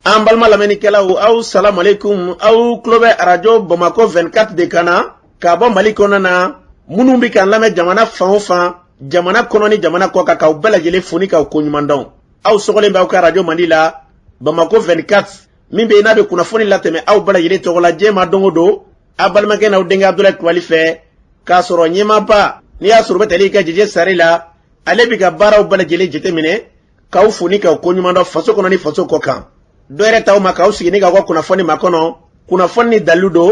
An balma lamɛnnikɛlaw aw salam aleikum aw tulo bɛ arajo Bamako 24 de kan na ka bɔ Mali kɔnɔ na minnu bɛ k'an lamɛn jamana fan o fan jamana kɔnɔ ni jamana kɔ kan k'aw bɛɛ lajɛlen fo ni k'aw ko ɲuman dɔn. Aw sɔgɔlen b'aw ka arajo Mali la Bamako 24 min bɛ yen n'a bɛ kunnafoni latɛmɛ aw bɛɛ lajɛlen tɔgɔ la diɲɛ ma don o don a balimakɛ n'aw denkɛ Abdulaye Kulibali fɛ k'a sɔrɔ ɲɛmaaba n'i y'a sɔrɔ o bɛ tali kɛ Jɛjɛ Sare la ale bɛ ka baaraw bɛɛ lajɛlen jateminɛ k'aw fo ni k'aw ko ɲuman dɔn faso kɔnɔ ni faso kɔ kan. Dɔ yɛrɛ t'aw ma k'aw sigi ni k'aw ka kunnafoni ma kɔnɔ kunnafoni ni dalilu don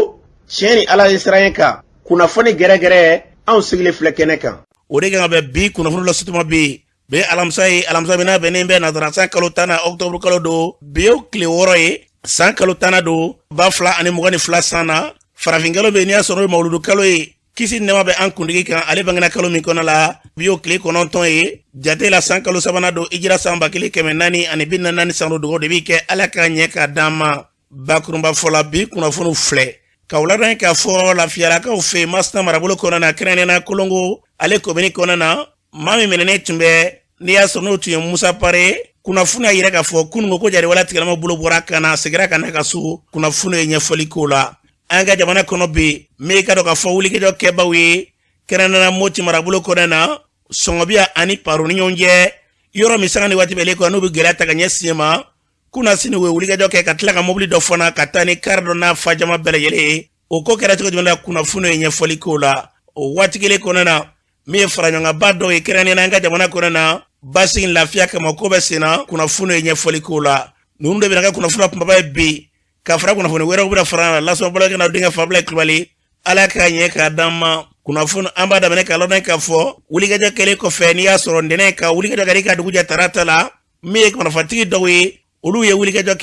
tiɲɛ ni Ala ye siran ye kan kunnafoni gɛrɛgɛrɛ anw sigilen filɛ kɛnɛ kan. O de kan ka bɛn bi kunnafoni la sutuma bi bɛ alamisa ye alamisa min n'a bɛnnen bɛ nazara san kalo 10 octobre kalo don bi ye tile 6 ye san kalo 10 don 2022 san na farafin kalo bɛ n'i y'a sɔrɔ mawuludu kalo ye kisi nɛma bɛ an kuntigi kan ale bangena kalo min kɔnɔ la bi ye tile 9 ye jate la san kalo 3 don hijira san 1444 san dogo de bɛ kɛ ala ka ɲɛ ka d'an ma bakurunba fɔla bi kunnafoniw filɛ k'aw ladɔn k'a fɔ lafiyalakaw fɛ Masina marabolo kɔnɔ na kɛrɛnkɛrɛnnenya Kolongo ale komini kɔnɔ na maa min minɛnen tun bɛ n'i y'a sɔrɔ n'o tun ye Musa Pare kunnafoni y'a yira k'a fɔ kunungo ko Jariwala tigilama bolo bɔra ka na segira ka na ka so kunnafoni ye ɲɛfɔli k'o la an ka jamana kɔnɔ bi min ka dɔn k'a fɔ wulikɛjɔ kɛbaaw ye kɛrɛnkɛrɛnnenya Moti marabolo kɔnɔ na Sɔngɔbiya ani Paro ni ɲɔgɔn cɛ yɔrɔ min sanga ni waati bɛɛ kɔnɔ n'u bɛ gɛlɛya ta ka ɲɛsin ma kuna sini u ye wulikɛjɔ kɛ ka tila ka mobili dɔ fana ka taa ni kari dɔ n'a fa jama bɛɛ lajɛlen o ko kɛra cogo jumɛn na kunnafoni ye ɲɛfɔli k'o la o waati kelen kɔnɔ na min ye faraɲɔgɔnba dɔw ye kɛrɛnkɛrɛnnenya an ka jamana kɔnɔ na basigi lafiya kama ko bɛ sen na kunnafoni ye ɲɛfɔli k'o la ninnu de bɛna kɛ kunnafoni kumaba ye bi ka fara kunnafoni wɛrɛw bɛna fara la lasɔn balakɛ na denkɛ Abdulaye Kulibali ala k'a ɲɛ k'a d'an ma kunnafoni an b'a daminɛ k'a lɔn k'a fɔ wulikɛjɔ kɛlen kɔfɛ n'i y'a sɔrɔ ntɛnɛn ka wulikɛjɔ kɛra i ka dugu jɛ tarata la min ye kunnafoniatigi dɔw ye olu ye wulikɛjɔ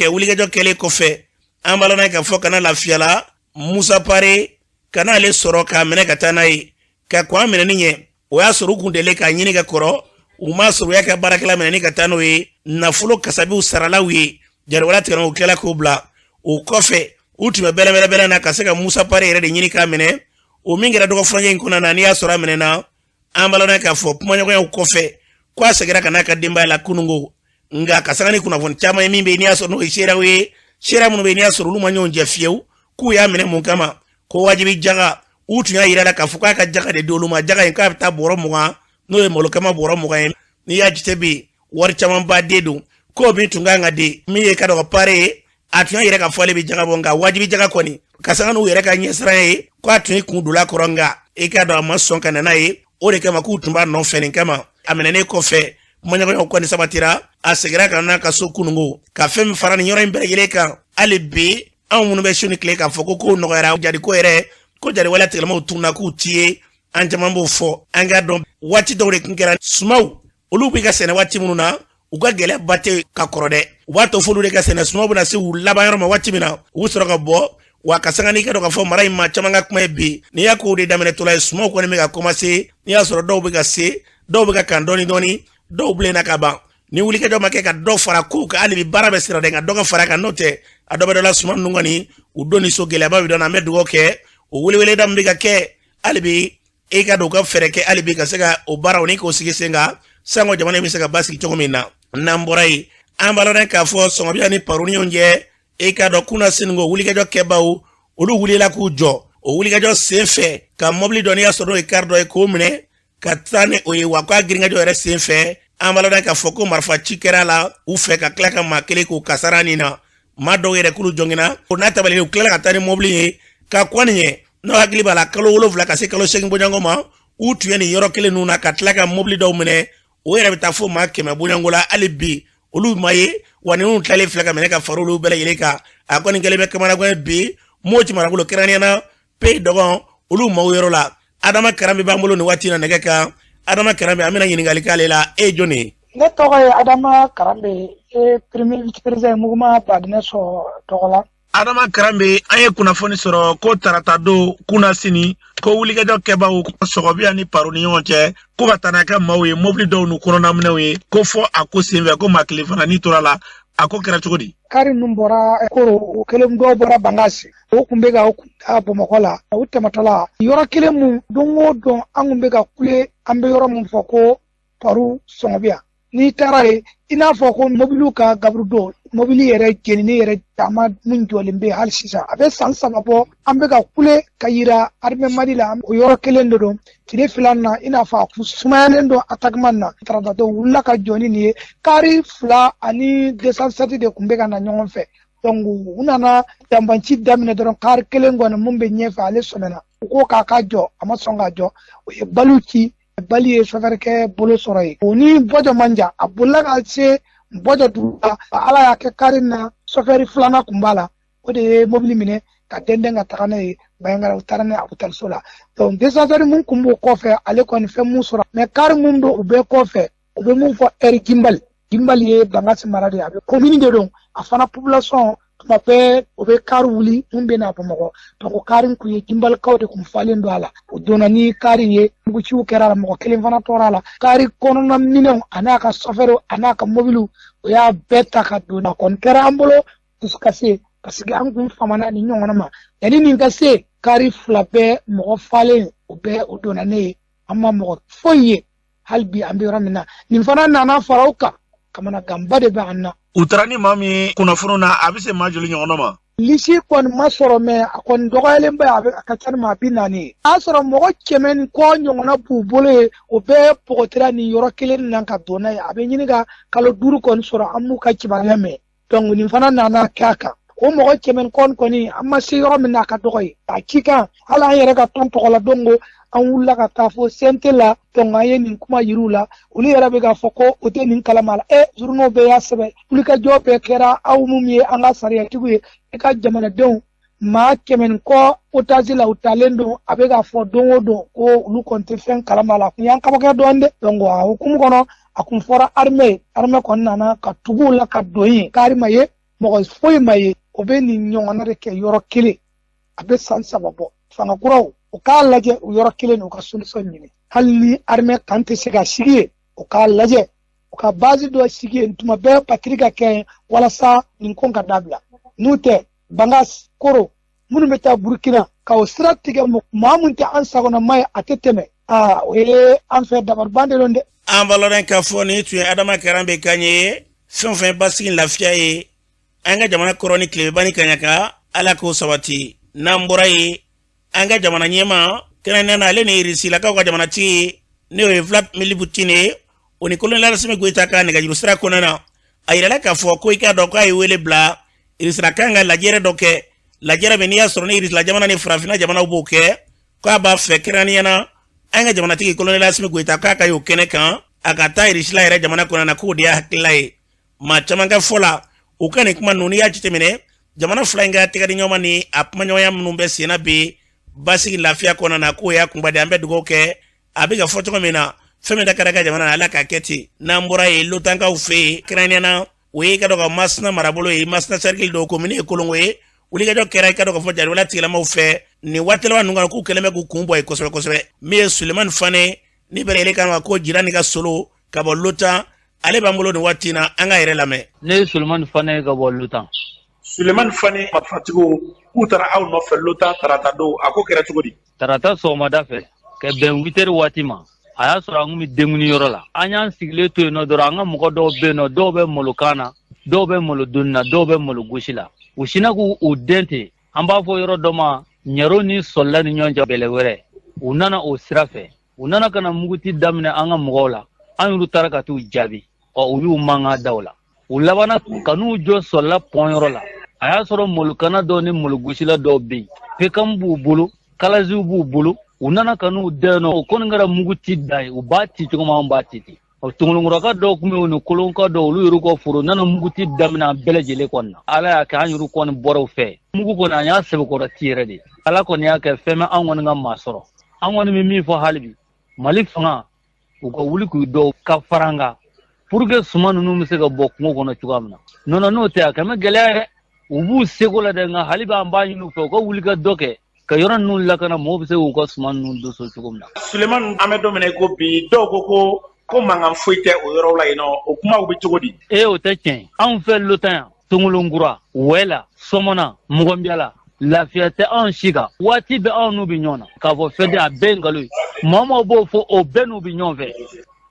kɛlen kɔfɛ an b'a lɔn k'a fɔ kana lafiya la Musa Pare kana ale sɔrɔ k'a minɛ ka taa n'a ye ka kɔn an minɛni ɲɛ o y'a sɔrɔ u kun deli k'a ɲini ka kɔrɔ u m'a sɔrɔ u y'a kɛ baarakɛla minɛni ka taa n'o ye nafolo kasabiw saralaw ye Jariwala tigilamaw kɛla k'o bila o kɔfɛ u tun bɛ bɛlɛn na ka se ka Musa Pare yɛrɛ de ɲini k'a minɛ o min kɛra dɔgɔfurancɛ in kɔnɔna na n'i y'a sɔrɔ a minɛna an b'a lɔn k'a fɔ kumaɲɔgɔnyaw kɔfɛ ko a segira ka n'a ka denbaya la kunungo nka ka sanga ni kunnafoni caman ye min bɛ n'i y'a sɔrɔ n'o ye seeraw ye seera minnu bɛ n'i y'a sɔrɔ olu ma ɲɔgɔn jɛ fiyewu k'u y'a minɛ mun kama ko wajibi jaga u tun y'a yira la k'a fɔ k'a ka jaga de di olu ma jaga in k'a bɛ taa bɔrɔ 20 n'o ye malokama bɔrɔ 20 ye n'i y'a jate bi wari caman ba den don ko min tun kan ka di min ye ka dɔgɔ Pare ye a tun y'a yɛrɛ ka fɔ ale bɛ jaga bɔ nka wajibi jaga kɔni ka sanga n'u yɛrɛ ka ɲɛsiran ye ko a tun ye kun dola kɔrɔ nka i ka dɔn a ma sɔn ka nana ye o de kama k'u tun b'a nɔfɛ nin kama a minɛnen kɔfɛ kumaɲɔgɔnyaw kɔni sabatira a segira ka n'a ka so kunungo ka fɛn min fara nin yɔrɔ in bɛɛ lajɛlen kan hali bi anw minnu bɛ su ni tile k'a fɔ ko kow nɔgɔyara jadi ko yɛrɛ ko Jariwala tigilamaw tunna k'u ti ye an caman b'o fɔ an ka dɔn waati dɔw de tun kɛra sumaw olu bɛ ka sɛnɛ waati minnu na u ka gɛlɛya ba tɛ ka kɔrɔ dɛ u b'a to folu de ka sɛnɛ sumaw bɛna se u laban yɔrɔ ma waati min na u bɛ sɔrɔ ka bɔ wa ka sanga n'i ka dɔn k'a fɔ mara in ma caman ka kuma ye bi n'i y'a ko de daminɛtɔla ye sumaw kɔni bɛ ka commencer n'i y'a sɔrɔ dɔw bɛ ka se dɔw bɛ ka kan dɔɔni dɔɔni dɔw bilenna ka ban ni wulikɛjɔ ma kɛ ka dɔ fara kow kan hali bi baara bɛ sira de ka dɔ ka fara kan n'o tɛ a dɔ bɛ dɔ la suma ninnu kɔni u don ni so gɛlɛyaba bɛ dɔn na an bɛ dugawu kɛ o weleweleda min bɛ ka kɛ hali bi e ka dɔn u ka fɛɛrɛ kɛ hali bi ka se ka o baaraw ni k'o sigi sen kan sango jamana bɛ se ka basigi cogo min na n'an bɔra yen an b'a lɔn k'a fɔ Sɔngɔbiya ni Paro ni ɲɔgɔn cɛ e ka dɔn kunna siningo wulikɛjɔ kɛbaaw olu wulila k'u jɔ o wulikɛjɔ sen fɛ ka mobili dɔ n'i y'a sɔrɔ n'o ye kari dɔ ye k'o minɛ ka taa ni o ye wa k'a girinkɛjɔ yɛrɛ sen fɛ an b'a lɔn k'a fɔ ko marifa ci kɛra la u fɛ ka tila ka maa kelen k'o kasara nin na maa dɔw yɛrɛ k'olu jɔngina o n'a tabali u tilala ka taa ni mobili ye ka kɔn nin ye n'aw hakili b'a la kalo 7 ka se kalo 8 bɔɲɔgɔnko ma u tun ye nin yɔrɔ kelen ninnu na ka tila ka mobili dɔw minɛ o yɛrɛ bɛ taa fo maa 100 bɔɲɔgɔnko la hali bi olu ma ye wa ninnu tilalen filɛ ka minɛ ka fara olu bɛɛ lajɛlen kan a kɔni kɛlen bɛ kamanagan bi Moti marabolo kɛrɛnkɛrɛnnenya Pays Dɔgɔn olu maaw yɔrɔ la Adama Karambe b'an bolo nin waati na nɛgɛ kan Adama Karambe an bɛna ɲininkali k'ale la e ye jɔn ye ne tɔgɔ ye Adama Karambe premier vice-président mouvement Badinɛso tɔgɔ la Adama Karambe an ye kunnafoni sɔrɔ ko tarata don kunna sini ko wulikɛjɔ kɛbaaw Sɔngɔbiya ni Paro ni ɲɔgɔn cɛ ko ka taa n'a kɛ maaw ye mobili dɔw n'u kɔnɔnaminɛw ye ko fɔ a ko senfɛ ko maa kelen fana n'i tora la a ko kɛra cogo di kari ninnu bɔra koro o kelen dɔw bɔra Bangasi o kun bɛ ka Bamakɔ la u tɛmɛtɔ la yɔrɔ kelen mun don o don an kun bɛ ka kule an bɛ yɔrɔ mun fɔ ko Paro Sɔngɔbiya ni taara ye i n'a fɔ ko mobiliw ka gaburudo mobili yɛrɛ jenini yɛrɛ caman min jɔlen bɛ hali sisan a bɛ san 3 bɔ an bɛ ka kule ka yira armée Mali la o yɔrɔ kelen de don tile 2 na i n'a fɔ a sumayalen don attaquement na taratato wulila ka jɔ ni nin ye kari 2 ani 207 de tun bɛ ka na ɲɔgɔn fɛ donc u nana dambanci daminɛ dɔrɔn kari kelen kɔni mun bɛ ɲɛfɛ ale sɔmɛna u ko k'a ka jɔ a ma sɔn ka jɔ o ye baliw ci bali ye sofɛrikɛ bolo sɔrɔ ye o ni bɔjɔ manja a bolila ka se bɔjɔ dugu la ala y'a kɛ kari na sofɛri 2nan kun b'a la o de ye mobili minɛ ka dɛndɛn ka taga n'a ye Bayangara u taara n'a ye hôpital la donc desastre mun kun b'o kɔfɛ ale kɔni fɛn mun sɔrɔ mais kari mun don u bɛɛ kɔfɛ u bɛ mun fɔ ɛri gimbal ye Bangasi mara de a bɛ commune de don a fana population tuma bɛɛ o bɛ kari wuli mun bɛ na Bamakɔ donc kari kun ye gimbalikaw de kun falen don a la o donna ni kari ye muguciw kɛra la mɔgɔ kelen fana tɔɔrɔ la kari kɔnɔna minɛnw a n'a ka sofɛriw a n'a ka mobiliw o y'a bɛɛ ta ka don a kɔni kɛra an bolo dusukasi parce que an kun famana ni ɲɔgɔn ma yanni nin ka se kari 2 bɛɛ mɔgɔ falen o bɛɛ o donna ne ye an ma mɔgɔ foyi ye hali bi an bɛ yɔrɔ min na nin fana nana fara o kan kamana gamba de bɛ an na u taara ni maa min kunnafoni na a bɛ se maa joli ɲɔgɔn ma lisi kɔni ma sɔrɔ mɛ a kɔni dɔgɔyalen bɛ a ka ca ni maa 40 a sɔrɔ mɔgɔ 100 kɔ ɲɔgɔnna b'u bolo ye o bɛɛ pɔgɔtira ni yɔrɔ kelen na ka don n'a ye a bɛ ɲini ka kalo 5 kɔni sɔrɔ an b'u ka kibaruya mɛn donc nin fana nana kɛ a kan o mɔgɔ 100 kɔni an ma se yɔrɔ min na a ka dɔgɔ ye a ci kan hali an yɛrɛ ka tɔn tɔgɔ la dongo an wulila ka taa fo CNT la donc an ye nin kuma yiriw la olu yɛrɛ bɛ k'a fɔ ko o tɛ nin kalama la journaux bɛɛ y'a sɛbɛn wulikajɔ bɛɛ kɛra aw mun ye an ka sariyatigiw ye i ka jamanadenw maa 100 kɔ otage la u talen don a bɛ k'a fɔ don o don ko olu kɔni tɛ fɛn kalama la kun y'an kabakɛ dɔɔnin dɛ donc a hukumu kɔnɔ a kun fɔra armée kɔni nana ka tugu la ka don yen kari ma ye mɔgɔ foyi ma ye o bɛ nin ɲɔgɔnna de kɛ yɔrɔ kelen a bɛ san 3 bɔ fangakuraw u k'a lajɛ u yɔrɔ kelen u ka solution ɲini hali ni armée kan tɛ se ka sigi ye u k'a lajɛ u ka base dɔ sigi ye tuma bɛɛ patiri ka kɛ walasa nin ko ka dabila n'u tɛ Bangas Koro minnu bɛ taa Burkina ka o sira tigɛ maa mun tɛ an sagona ye a tɛ tɛmɛ o ye an fɛ dabariban de don dɛ an balɔrɔ k'a fɔ nin tun ye Adama Karambe kan ye fɛn o fɛn basigi lafiya ye an ka jamana kɔrɔ ni tilebani ka ɲa ka ala k'o sabati n'an bɔra ye an ka jamana ɲɛma kɛrɛnkɛrɛnnen na ale ni Irisilakaw ka jamanatigi n'o ye Vladimir Putin ye o ni colonel Assimi Goïta ka nɛgɛjuru sira kɔnɔna na a yirala k'a fɔ ko i k'a dɔn k'a ye wele bila Irisila kan ka lajɛrɛ dɔ kɛ lajɛrɛ bɛ n'i y'a sɔrɔ ni Irisila jamana ni farafinna jamanaw b'o kɛ k'a b'a fɛ kɛrɛnkɛrɛnnenya na an ka jamanatigi colonel Assimi Goïta k'a ka y'o kɛnɛ kan a ka taa Irisila yɛrɛ jamana kɔnɔna na k'o de y'a hakilila ye maa caman ka fɔ la o ka nin kuma ninnu n'i y'a jateminɛ jamana fila in ka tɛgɛdi ɲɔgɔn ni a kumaɲɔgɔnya minnu bɛ senna bi basigi lafiya kɔnɔna na k'o y'a kunba de an bɛ dugawu kɛ a bɛ ka fɔ cogo min na fɛn min da ka ka jamana na ala k'a kɛ ten n'an bɔra ye lotankaw fɛ yen kɛrɛnkɛrɛnnen na o ye i ka dɔn ka Masina marabolo ye Masina cercle dɔw commune ye Kolongo ye wulikajɔ kɛra i ka dɔn ka fɔ Jariwala tigilamaw fɛ nin waati laban ninnu kɔnɔ k'u kɛlen bɛ k'u kun bɔ ye kosɛbɛ kosɛbɛ min ye Sulemani Fane ni bɛrɛ yɛlɛ kan ko jira ni ka solo ka bɔ Lotan ale b'an bolo nin waati na an ka yɛrɛ lamɛn ne ye Sulemani Fane ka bɔ Lotan Sulemani Fane mafatigiw k'u taara aw nɔfɛ Lotan tarata don a ko kɛra cogo di tarata sɔgɔmada fɛ ka bɛn 8 heures waati ma a y'a sɔrɔ an kun bɛ denguni yɔrɔ la an y'an sigilen to yen nɔ dɔrɔn an ka mɔgɔ dɔw bɛ yen nɔ dɔw bɛ malokan na dɔw bɛ malo donni na dɔw bɛ malo gosi la u sinna k'u den ten an b'a fɔ yɔrɔ dɔ ma ɲɛro ni sɔlila ni ɲɔgɔn cɛ bɛlɛ wɛrɛ u nana o sira fɛ u nana ka na muguti daminɛ an ka mɔgɔw la an y'olu taara ka t'u jaabi u y'u mankan da o la u labanna ka n'u jɔ sɔlila pɔn yɔrɔ la a y'a sɔrɔ malokana dɔw ni malo gosila dɔw bɛ yen pekam b'u bolo kalaziw b'u bolo u nana ka n'u den nɔ o kɔni kɛra muguti da ye u b'a ci cogo min an b'a ci ten tungulunguraka dɔw tun bɛ yen ni kolonka dɔw olu yɛrɛ ka foro nana muguti daminɛ an bɛɛ lajɛlen kɔni na ala y'a kɛ an yɛrɛ kɔni bɔra u fɛ mugu kɔni an y'a sɛbɛkɔrɔ ci yɛrɛ de ala kɔni y'a kɛ fɛn bɛ an kɔni ka maa sɔrɔ an kɔni bɛ min fɔ hali bi mali fanga u ka wuli k'u dɔw ka fara an kan pour que suma ninnu bɛ se ka bɔ kungo kɔnɔ cogoya min na n'o tɛ a kɛmɛ gɛlɛya dɛ u b'u seko la dɛ nka hali bi an b'a ɲini u fɛ u ka wuli ka dɔ kɛ ka yɔrɔ ninnu lakana mɔgɔw bɛ se k'u ka suma ninnu don so cogo min na. Sulemani an bɛ don min na ko bi dɔw ko mankan foyi tɛ o yɔrɔw la yen nɔ o kumaw bɛ cogo di. o tɛ tiɲɛ anw fɛ Lotan yan Tongolongura Wɛla Sɔmɔna Mɔgɔnbiyala lafiya tɛ anw si kan waati bɛ anw n'u bɛ ɲɔgɔn na k'a fɔ fɛn tɛ a bɛɛ ye nkalon ye maa b'o fɔ o bɛɛ n'u bɛ ɲɔgɔn fɛ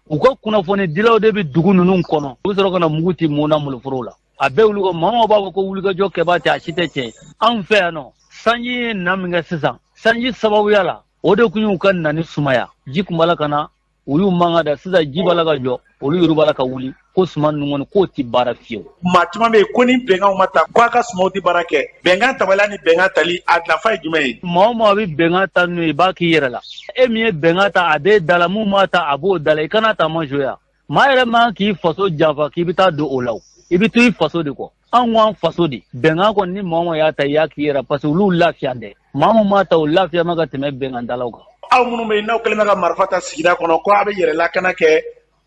u ka kunnafoni dilaw de bɛ dugu ninnu kɔnɔ u bɛ sɔrɔ ka na mugu ti mun na maloforo la a bɛɛ wuli ko maa b'a fɔ ko wulikajɔ kɛbaa tɛ a si tɛ tiɲɛ anw fɛ yan nɔ sanji ye na min kɛ sisan sanji sababuya la o de kun y'u ka na ni sumaya ji kun b'a la ka na u y'u mankan da sisan ji b'a la ka jɔ olu yɛrɛ b'a la ka wuli ko suma ninnu kɔni k'o ti baara fiyewu. maa caman bɛ yen ko ni bɛnkanw ma ta k'a ka sumaw ti baara kɛ bɛnkan tabaliya ni bɛnkan tali a nafa ye jumɛn ye. maa o maa bɛ bɛnkan ta n'o ye i b'a k'i yɛrɛ la e min ye bɛnkan ta a b'e da la mun m'a ta a b'o da la i kana ta ma zoya maa yɛrɛ man k'i faso janfa k'i bɛ taa don o la o i bɛ to i faso de kɔ anw k'an faso de bɛnkan kɔni ni maa o maa y'a ta i y'a k'i yɛrɛ parce que olu lafiya tɛ maa mun m'a ta o lafiya ma ka tɛmɛ bɛnkan talaw kan. aw minnu bɛ yen n'aw kɛlen bɛ ka marifa ta sigida kɔnɔ ko a bɛ yɛrɛ lakana kɛ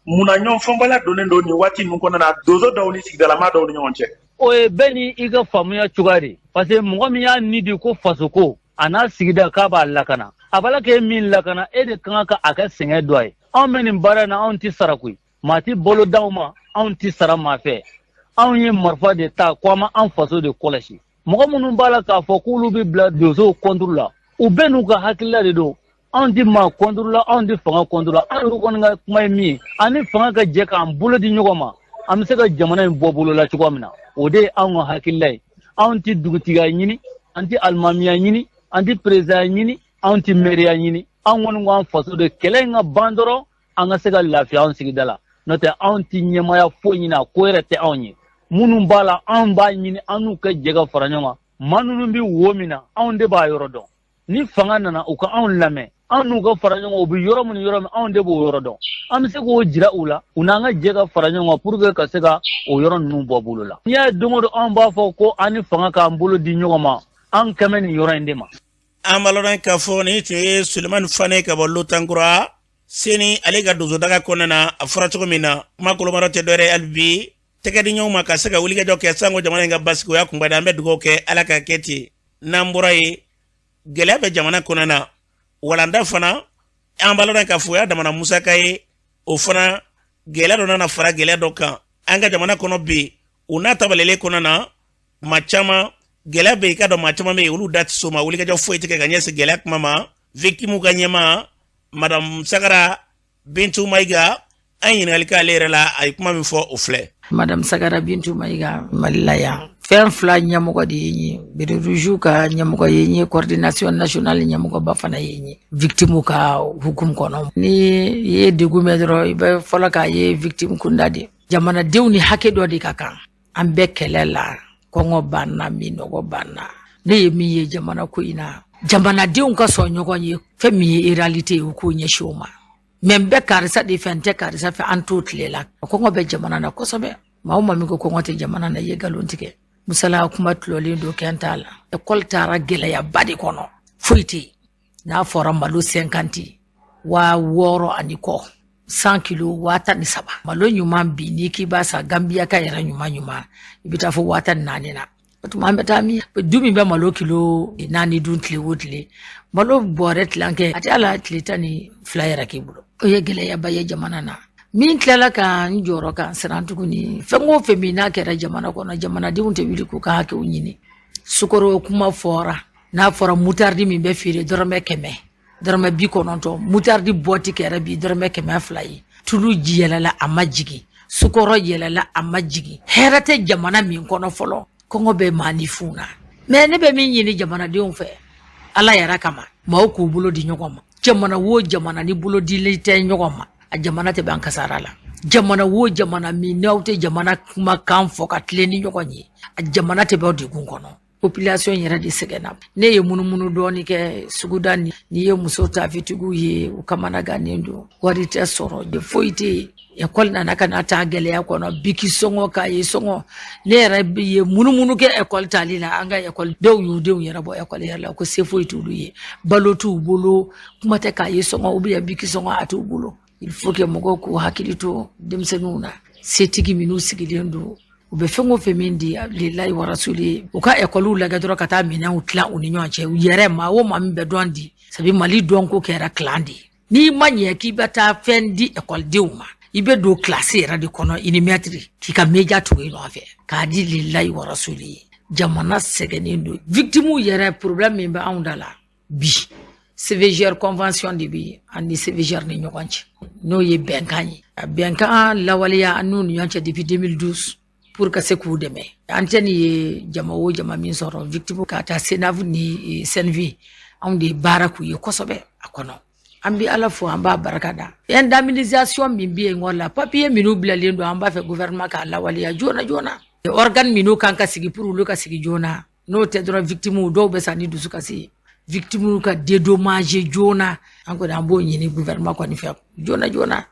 munna ɲɔgɔnfɔnbaliya donnen don nin waati ninnu kɔnɔna na donso dɔw ni sigidalama dɔw ni ɲɔgɔn cɛ. o ye bɛɛ ni i ka faamuya cogoya de parce que mɔgɔ min y'a ni di ko faso ko a n'a sigida k'a b'a lakana a b'a la k'e min lakana e de kan ka a kɛ sɛgɛn dɔ ye anw bɛ nin baara in na anw tɛ sara koyi maa tɛ bolo d'anw ma anw tɛ sara maa fɛ anw ye marifa de ta ko an ma an faso de kɔlɔsi mɔgɔ minnu b'a la k'a fɔ k'olu bɛ bila donsow kɔnturu la u bɛɛ n'u ka hakilila de don anw tɛ maa kɔnturu la anw tɛ fanga kɔnturu la anw yɛrɛ kɔni ka kuma ye min ye ani fanga ka jɛ k'an bolo di ɲɔgɔn ma an bɛ se ka jamana in bɔ bolo la cogoya min na o de ye anw ka hakilila ye anw tɛ dugutigiya ɲini an tɛ alimamiya ɲini an tɛ perezida ɲini anw tɛ mɛriya ɲini anw kɔni k'an faso de kɛlɛ in ka ban dɔrɔn an ka se ka lafiya anw sigida la n'o tɛ anw tɛ ɲɛmaya foyi ɲini a ko yɛrɛ tɛ anw ye minnu b'a la anw b'a ɲini an n'u ka jɛ ka fara ɲɔgɔn kan maa ninnu bɛ wo min na anw de b'a yɔrɔ dɔn ni fanga nana u ka anw lamɛn anw n'u ka fara ɲɔgɔn kan u bɛ yɔrɔ min yɔrɔ min anw de b'o yɔrɔ dɔn an bɛ se k'o jira u la u n'an ka jɛ ka fara ɲɔgɔn kan pour que ka se ka o yɔrɔ ninnu bɔ bolo la n'i y'a ye don o don anw b'a fɔ ko an ni fanga k'an bolo di ɲɔgɔn ma an kɛmɛ nin yɔrɔ in de ma. an b'a lɔn k'a fɔ nin tun ye sulemani fane ka bɔ lotankura seni ale ka donsodaga kɔnɔna na a fɔra cogo min na kuma kolomaro tɛ dɔ wɛrɛ hali bi tɛgɛ di ɲɔgɔn ma ka se ka wulikajɔ kɛ sanko jamana in ka basigi o y'a kunbada an bɛ dugawu kɛ ala ka kɛ ten n'an bɔra ye gɛlɛya bɛ jamana kɔnɔna na walanda fana an b'a lɔn k'a fɔ o y'a damana musaka ye o fana gɛlɛya dɔ nana fara gɛlɛya dɔ kan an ka jamana kɔnɔ bi u n'a tabalele kɔnɔna na maa caman gɛlɛya bɛ yen i ka dɔn maa caman bɛ yen olu da tɛ so ma wulikajɔ foyi tɛ kɛ ka ɲɛsin gɛlɛya kuma ma victime ka ɲɛma madame Sagara Bintu Mayiga an ɲininkali k'ale yɛrɛ la a ye kuma min fɔ o filɛ. Madame Sagara Bintu Mayiga Mali la yan fɛn fila ɲɛmɔgɔ de ye n ye Bereduju ka ɲɛmɔgɔ ye n ye coordination nationale ɲɛmɔgɔba fana ye n ye victime ka hukumu kɔnɔ ni ye degun mɛn dɔrɔn i bɛ fɔlɔ k'a ye victime kunda de jamanadenw ni hakɛ dɔ de ka kan an bɛɛ kɛlɛ la kɔngɔ banna minɔgɔ banna ne ye min ye jamana ko in na jamanadenw ka sɔn ɲɔgɔn ye fɛn min ye réalité ye u k'o ɲɛsin o ma mais n bɛ karisa de fɛ n tɛ karisa fɛ an t'o tile la kɔngɔ bɛ jamana na kosɛbɛ maa o maa min ko kɔngɔ tɛ jamana na i ye nkalon tigɛ musala kuma tulɔlen don kɛn t'a la école taara gɛlɛyaba de kɔnɔ foyi tɛ yen n'a fɔra malo 50 600 ani kɔ 100 kilos 13 malo ɲuman bi n'i k'i b'a sa Gambia ka yɛrɛ ɲuman i bɛ taa fɔ 4 na o tuma an bɛ taa min du min bɛ malo kilo 4 dun tile o tile malo bɔrɛ tilankɛ a tɛ ala tile 12 yɛrɛ k'i bolo o ye gɛlɛyaba ye jamana na min tilala ka n jɔyɔrɔ kan siran tuguni fɛn o fɛn min n'a kɛra jamana kɔnɔ jamanadenw tɛ wuli k'u ka hakɛw ɲini sukaro kuma fɔra n'a fɔra mutardi min bɛ feere dɔrɔmɛ 100 dɔrɔmɛ 90 mutardi bɔti kɛra bi dɔrɔmɛ 200 ye tulu yɛlɛla a ma jigin sukaro yɛlɛla a ma jigin hɛrɛ tɛ jamana min kɔnɔ fɔlɔ kɔngɔ bɛ maa ni fu na mais ne bɛ min ɲini jamanadenw fɛ ala yɛrɛ kama maaw k'u bolo di ɲɔgɔn ma jamana wo jamana ni bolo dili tɛ ɲɔgɔn ma a jamana tɛ ban kasara la jamana wo jamana min n'aw tɛ jamana kumakan fɔ ka tilen ni ɲɔgɔn ye a jamana tɛ bɔ degun kɔnɔ population yɛrɛ de sɛgɛnna ne ye munumunu dɔɔni kɛ suguda ni ye muso tafitigiw ye u kamana gannen don wari tɛ sɔrɔ de foyi tɛ école nana ka na taa gɛlɛya kɔnɔ biki sɔngɔ k'a ye sɔngɔ ne yɛrɛ ye munumunu kɛ école tali la an ka école dɔw y'u denw yɛrɛ bɔ école yɛrɛ la ko se foyi t'olu ye balo t'u bolo kuma tɛ k'a ye sɔngɔ ou bien biki sɔngɔ a t'u bolo il faut que mɔgɔw k'u hakili to denmisɛnninw na setigi minnu sigilen don u bɛ fɛn o fɛn min di lilayi wa rasuli u ka école lagɛ dɔrɔn ka taa minɛnw tilan u ni ɲɔgɔn cɛ u yɛrɛ maa o maa min bɛ dɔn di sabi Mali dɔn ko kɛra clan de n'i ma ɲɛ k'i bɛ taa fɛn di écoledenw ma i bɛ don classe yɛrɛ de kɔnɔ i ni maître k'i ka média tugu i nɔfɛ k'a di lilayi wa rasuli jamana sɛgɛnnen don victime yɛrɛ problème min bɛ anw da la bi CVGR convention de bi ani CVGR ni ɲɔgɔn cɛ n'o ye bɛnkan ye a bɛnkan lawaleya an n'u ni ɲɔgɔn cɛ depuis 2012 pour ka se k'u dɛmɛ an tɛ nin ye jama o jama min sɔrɔ victime ka taa Senav ni Senvi anw de baara k'u ye kosɛbɛ a kɔnɔ an bi Ala fo an b'a barika da indemnisation min bi yen la papier minnu bilalen don an b'a fɛ gouvernement k'a lawaleya joona joona organe minnu kan ka sigi pour olu ka sigi joona n'o tɛ dɔrɔn victime dɔw bɛ sa ni dusu kasi victime ka dédommager joona an kɔni an b'o ɲini gouvernement kɔni fɛ joona joona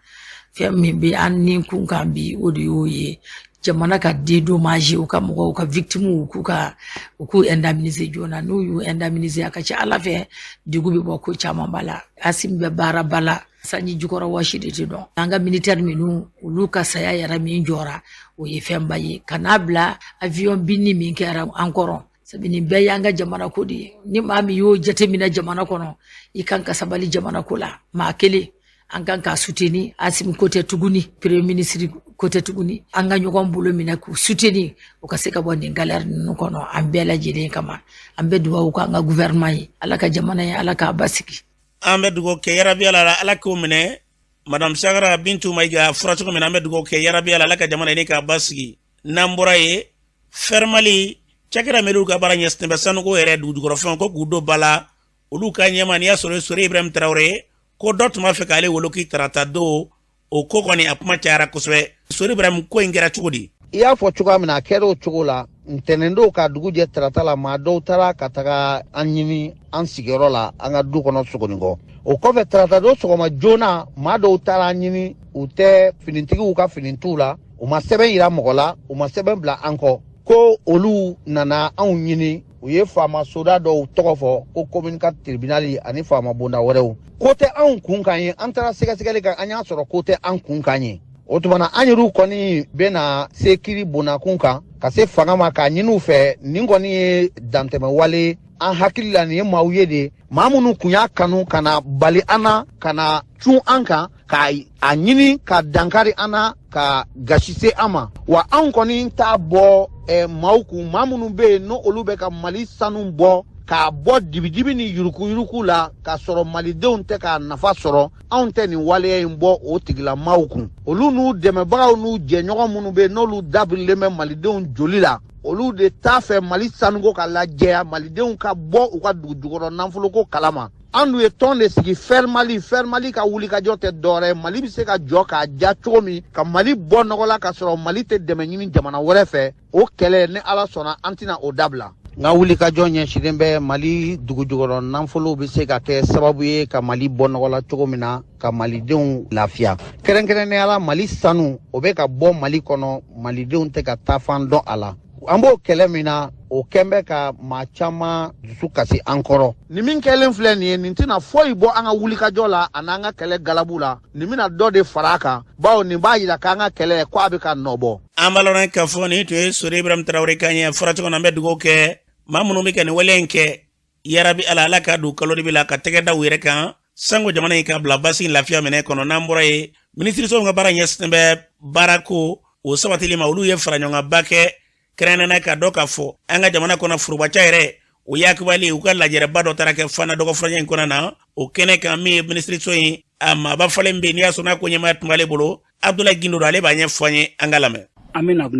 fɛn min bɛ an ni kun kan bi o de y'o ye jamana ka dédommager u ka mɔgɔw ka victime k'u indemniser joona n'u y'u indemniser a ka ca Ala fɛ dugu bɛ bɔ ko caman b'a la Asim bɛ baara ba la sanji jukɔrɔ wɔsi de tɛ dɔn an ka militaire minnu olu ka saya yɛrɛ min jɔra o ye fɛnba ye ka n'a bila avion binni min kɛra an kɔrɔ sabi nin bɛɛ y'an ka jamana ko de ye ni maa min y'o jateminɛ jamana kɔnɔ i kan ka sabali jamana ko la maa kelen an kan ka soutenir Asim côté tuguni premier ministre côté tuguni an ka ɲɔgɔn bolo minɛ k'u soutenir o ka se ka bɔ nin galère ninnu kɔnɔ an bɛɛ lajɛlen kama an bɛ dugawu k'an ka gouvernement ye Ala ka jamana ye Ala k'a basigi an bɛ dugawu kɛ yarabi Ala k'o minɛ madame Sagara Bintu Mayiga fɔra cogo min na an bɛ dugawu kɛ yarabi Ala ka jamana ye k'a basigi n'an bɔra ye Fermali cakɛda mɛriw ka baara ɲɛsinnen bɛ sanuko yɛrɛ dugujukɔrɔfɛnw ko k'u don ba la olu ka ɲɛma n'i y'a sɔrɔ Sori Ibrahim Traoré ko dɔ tun b'a fɛ k'ale wolo k'i tarata don o ko kɔni a kuma cayara kosɛbɛ Sori Ibrahim ko in kɛra cogo di i y'a fɔ cogoya min na a kɛra o cogo la ntɛnɛndon ka dugu jɛ tarata la maa dɔw taara ka taga an ɲini an sigiyɔrɔ la an ka du kɔnɔ Sogonikɔ o kɔfɛ tarata don sɔgɔma joona maa dɔw taara an ɲini u tɛ finitigiw ka fini t'u la u ma sɛbɛn yira mɔgɔ la u ma sɛbɛn bila an kɔ ko olu nana anw ɲini u ye faama soda dɔw tɔgɔ fɔ ko communicat tribunal ani faama bonda wɛrɛw ko tɛ anw kun kan ye an taara sɛgɛsɛgɛli kan an y'a sɔrɔ ko tɛ an kun kan ye o tuma na an yɛrɛw kɔni bɛna se kiri bonnakun kan ka se fanga ma k'a ɲini u fɛ nin kɔni ye dantɛmɛwale an hakili la nin ye maaw ye de maa minnu kun y'a kanu ka na bali an na ka na cun an kan ka a ɲini ka dankari an na ka gasi se an ma wa anw kɔni t'a bɔ maaw kun maa minnu bɛ yen n'olu bɛ ka Mali sanu bɔ k'a bɔ dibidibi ni yurukuyuruku la k'a sɔrɔ malidenw tɛ k'a nafa sɔrɔ anw tɛ nin waleya in bɔ o tigilamaaw kun olu n'u dɛmɛbagaw n'u jɛɲɔgɔn minnu bɛ yen n'olu dabirilen bɛ malidenw joli la olu de t'a fɛ Mali sanuko ka lajɛya malidenw ka bɔ u ka dugujukɔrɔ nafoloko kalama an dun ye tɔn de sigi Fermali ka wulikajɔ tɛ dɔwɛrɛ Mali bɛ se ka jɔ k'a ja cogo min ka Mali bɔ nɔgɔ la ka sɔrɔ Mali tɛ dɛmɛ ɲini jamana wɛrɛ fɛ o kɛlɛ ni Ala sɔnna an tɛna o dabila n ka wulikajɔ ɲɛsinnen bɛ Mali dugujukɔrɔ nafolo bɛ se ka kɛ sababu ye ka Mali bɔ nɔgɔ la cogo min na ka malidenw lafiya kɛrɛnkɛrɛnnenya la Mali sanu o bɛ ka bɔ Mali kɔnɔ malidenw tɛ ka taa fan dɔn a la an b'o kɛlɛ min na o kɛn bɛ ka maa caman dusu kasi an kɔrɔ nin min kɛlen filɛ nin ye nin tɛna foyi bɔ an ka wulikajɔ la ani an ka kɛlɛ galabu la nin bɛna dɔ de fara a kan bawo nin b'a jira k'an ka kɛlɛ ko a bɛ ka nɔ bɔ an b'a lɔn k'a fɔ nin tun ye Sori Ibrahim Traoré kan ye fɔra cogo min na an bɛ dugawu kɛ maa minnu bɛ ka nin wale in kɛ yarabi Ala ka don kalo de bɛ la ka tɛgɛ da u yɛrɛ kan sango jamana in ka bila basi lafiya minɛ kɔnɔ n'an bɔra ye minisiriso ka baara ɲɛsinnen bɛ baara ko o sabatili ma olu ye fara ɲɔgɔn ba kɛ kɛrɛnkɛrɛnnenya ka dɔ k'a fɔ an ka jamana kɔnɔ furubaca yɛrɛ o yakubali u ka lajɛrɛba dɔ taara kɛ fana dɔgɔfuranya in kɔnɔ na o kɛnɛ kan min ye minisiriso in a maaba falen bɛ n'i y'a sɔrɔ n'a ko ɲɛmaya tun b'ale bolo Abdoulaye Gindo ale b'a ɲɛfɔ an ye an ka lamɛn an bɛna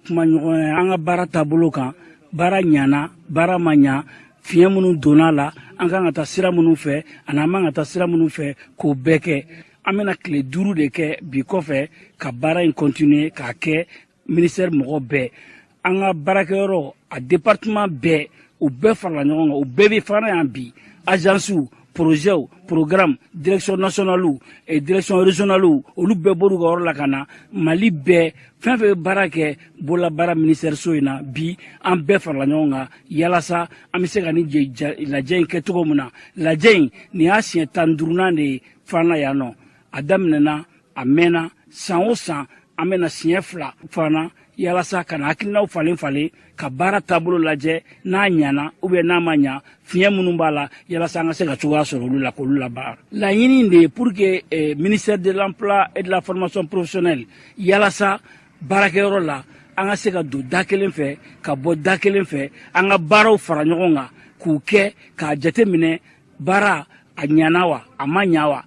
kuma ɲɔgɔn ye an ka baara taabolo kan baara ɲana baara ma ɲa fiɲɛ minnu donna la an kan ka taa sira minnu fɛ ani an man ka taa sira minnu fɛ k'o bɛɛ kɛ an bɛna tile 5 de kɛ bi kɔfɛ ka baara in continuer k'a kɛ ministère mɔgɔ bɛɛ an ka baarakɛyɔrɔ a département bɛɛ u bɛɛ farala ɲɔgɔn kan u bɛɛ bɛ fana yan bi agences projets programmes direction nationale et direction régionale olu bɛɛ bɔr'u ka yɔrɔ la ka na Mali bɛɛ fɛn fɛn bɛ baara kɛ bololabaara ministère so in na bi an bɛɛ farala ɲɔgɔn kan yalasa an bɛ se ka nin lajɛ in kɛ cogo min na lajɛ in nin y'a siɲɛ 15nan de ye fana yan nɔ a daminɛna a mɛnna san o san an bɛna siɲɛ 2 fana yalasa ka na hakilinaw falen ka baara taabolo lajɛ n'a ɲana n'a ma ɲa fiɲɛ minnu b'a la yalasa an ka se ka cogoya sɔrɔ olu la k'olu labaara laɲini de ye pour que ministère de l'emploi et de la formation professionnelle yalasa baarakɛyɔrɔ la an ka se ka don da kelen fɛ ka bɔ da kelen fɛ an ka baaraw fara ɲɔgɔn kan k'u kɛ k'a jateminɛ baara a ɲana wa a ma ɲa wa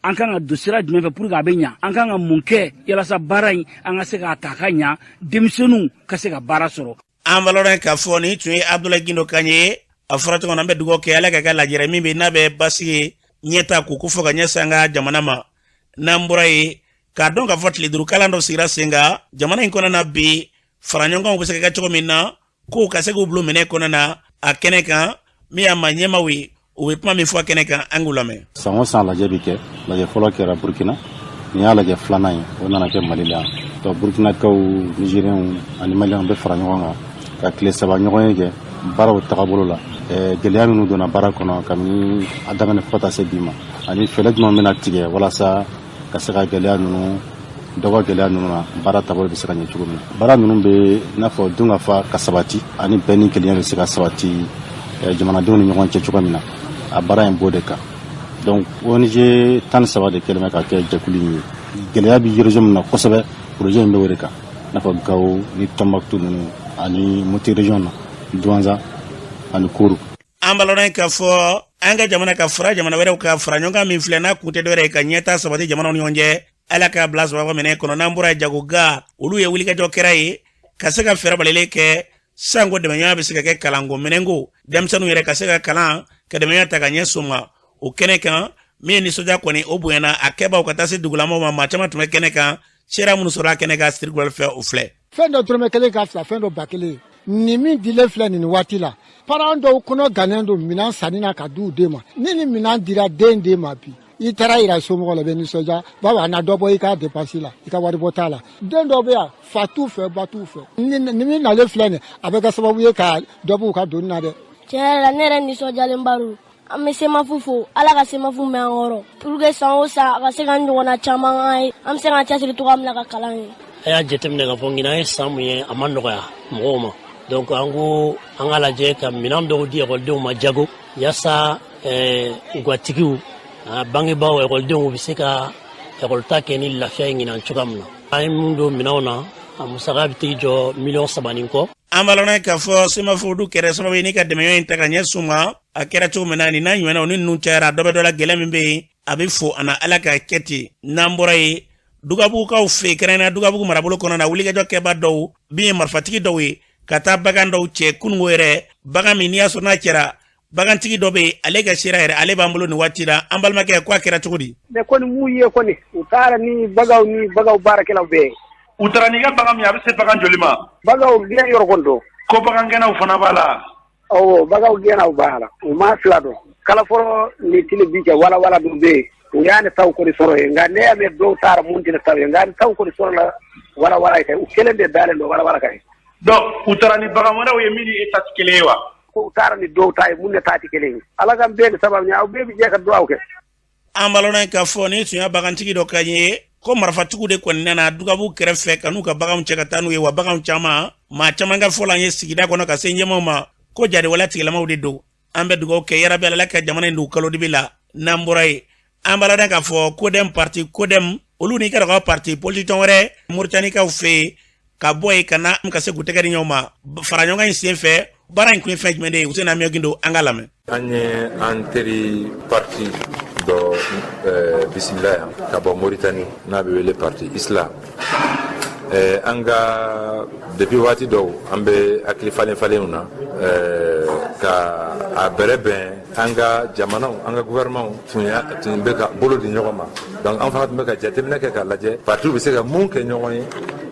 an kan ka don sira jumɛn fɛ pour que a bɛ ɲa an kan ka mun kɛ yalasa baara in an ka se k'a ta ka ɲa denmisɛnninw ka se ka baara sɔrɔ. an balɔrɔ k'a fɔ nin tun ye Abdoulaye Gindo kan ye a fɔra cogo an bɛ dugawu kɛ Ala ka kɛ lajɛrɛ min bɛ n'a bɛ basigi ɲɛta k'u ko fɔ ka ɲɛsin an ka jamana ma n'an bɔra ye k'a dɔn k'a fɔ tile duuru kalan dɔ sigira sen kan jamana in kɔnɔna bi fara ɲɔgɔnw bɛ se ka kɛ cogo min na k'u ka se k'u bilo minɛ kɔnɔ na a kɛnɛ kan min y'a ma ɲɛmaw ye u bɛ kuma min fɔ a kɛnɛ kan an k'u lamɛn. san o san lajɛ bi kɛ lajɛ fɔlɔ kɛra Burkina nin y'a lajɛ filanan ye o nana kɛ Mali la donc Burkinakaw Nigériens ani Maliens bɛ fara ɲɔgɔn kan ka tile 3 ɲɔgɔn ye kɛ baaraw tagabolo la gɛlɛya minnu donna baara kɔnɔ kabini a daminɛ fɔ ka taa se bi ma ani fɛɛrɛ jumɛn bɛna tigɛ walasa ka se ka gɛlɛya ninnu dɔgɔ gɛlɛya ninnu na baara taabolo bɛ se ka ɲɛ cogo min baara ninnu bɛ n'a fɔ dun ka fa ka sabati ani bɛn ni kelenya bɛ se ka sabati jamanadenw ni ɲɔgɔn cɛ cogo min na a baara in b'o de kan donc ONG 13 de kɛlen bɛ ka kɛ jɛkulu in ye gɛlɛya bɛ région min na kosɛbɛ projet in bɛ o de kan n'a fɔ Gao ni Tombouctou ninnu ani Mopti région na Douanza ani Kourou. an balɔrɔ k'a fɔ an ka jamana ka fara jamana wɛrɛw ka fara ɲɔgɔn kan min filɛ n'a kun tɛ dɔ wɛrɛ ye ka ɲɛta sabati jamanaw ni ɲɔgɔn cɛ Ala k'a bila sababa minɛ kɔnɔ n'an bɔra jagoga olu ye wulikajɔ kɛra ye ka se ka fɛɛrɛ balalen kɛ sanko dɛmɛɲɔgɔnya bɛ se ka kɛ kalanko minɛnko denmisɛnninw yɛrɛ ka se ka kalan ka dɛmɛɲɔgɔnya ta ka ɲɛ so ma o kɛnɛ kan min ye nisɔndiya kɔni o bonyana a kɛbaw ka taa se dugulamaw ma maa caman tun bɛ kɛnɛ kan seereya minnu sɔrɔ a kɛnɛ kan sirikuli fɛ o filɛ. fɛn dɔ dɔrɔmɛ kelen ka fila fɛn dɔ ba kelen nin min dilen filɛ nin waati la parents dɔw kɔnɔ gannen don minɛn sanni na ka di u den ma ni nin minɛn dira den ma bi i taara yira somɔgɔw la i bɛ nisɔndiya baba a na dɔ bɔ i ka dépense la i ka waribɔ t'a la den dɔw bɛ yan fa t'u fɛ ba t'u fɛ ni min nalen filɛ nin a bɛ kɛ sababu ye ka dɔ b'u ka donni na dɛ. tiɲɛ yɛrɛ la ne yɛrɛ nisɔndiyalen baro an bɛ semafu fo Ala ka semafu mɛn an kɔrɔ pour que san o san a ka se ka ɲɔgɔnna caman an ye an bɛ se k'an cɛsiri cogoya min na ka kalan ye. a y'a jateminɛ k'a fɔ ɲinan ye san mun ye a ma nɔgɔya mɔgɔw ma donc an ko an ka lajɛ ka minɛn dɔw di ekɔlidenw ma jago yaasa gattigiw bangebaaw ekɔlidenw bɛ se ka ekɔlita kɛ ni lafiya ye ɲinan cogoya min na an ye mun don minɛnw na a musaka bɛ tigi jɔ $3 ni kɔ. an balɔrɔ k'a fɔ semafu du kɛra sababu ye ni ka dɛmɛɲɔgɔn in ta ka ɲɛ sun ma a kɛra cogo min na nin n'a ɲɔgɔnnaw ni ninnu cayara dɔ bɛ dɔ la gɛlɛya min bɛ yen a bɛ fo a na Ala ka kɛ ten n'an bɔra ye dugabugukaw fɛ yen kɛrɛnkɛrɛnnenya dugabugu marabolo kɔnɔ na wulikajɔ kɛba dɔw min ye marifatigi dɔw ye ka taa bagan dɔw cɛ kununko yɛrɛ bagan min n'i y'a sɔrɔ n'a cɛra bagantigi dɔ bɛ yen ale ka sira yɛrɛ ale b'an bolo nin waati la an balimakɛ ko a kɛra cogo di. mais kɔni m'u ye kɔni u taara ni bagaw baarakɛlaw bɛɛ ye. u taara n'i ka bagan min a bɛ se bagan joli ma. bagaw gɛn yɔrɔ kɔni don. ko bagan gɛnnaw fana b'a la. awɔ bagaw gɛnnaw b'a la u m'a fila dɔn kala fɔlɔ ni tile bi cɛ wala dun bɛ yen u y'a ni taw kɔni sɔrɔ yen nka ne y'a mɛn dɔw taara mun tɛ taw ye nka ni taw kɔni sɔrɔ la wala ye kɛ u kelen de dalen don wala ka ye. donc u taara ni bagan wɛrɛw ye min ni e ta tɛ kelen ye wa. ko u taara ni dɔw ta ye mun ne ta tɛ kelen ye Ala ka bɛɛ ni sababu ɲɛ aw bɛɛ bɛ jɛ ka dugawu kɛ. an balɔrɔ k'a fɔ ni tun ye bagantigi dɔ ka ye ko marifatigiw de kɔni nana dugabugu kɛrɛfɛ ka n'u ka baganw cɛ ka taa n'u ye wa baganw caman maa caman ka fɔ la an ye sigida kɔnɔ ka se ɲɛmaw ma ko jadewala tigilamaw de don an bɛ dugawu kɛ yarabi Ala ka jamana in don kalodibi la n'an bɔra ye an balɔrɔ k'a fɔ kodɛm parti kodɛm olu n'i ka dɔgɔ parti politique wɛrɛ Mauritaniekaw fɛ yen ka bɔ yen ka na ka se k'u tɛgɛ di ɲɔgɔn ma fara ɲɔgɔn in sen fɛ baara in kun ye fɛn jumɛn de ye Useni Amiyɔn Gindo an ka lamɛn. an ye an teri parti dɔ bisimila yan ka bɔ Mauritanie n'a bɛ wele parti Islam an ka depuis waati dɔw an bɛ hakili falen na ka a bɛrɛ bɛn an ka jamanaw an ka gouvernement tun bɛ ka bolo di ɲɔgɔn ma donc an fana tun bɛ ka jateminɛ kɛ k'a lajɛ parti bɛ se ka mun kɛ ɲɔgɔn ye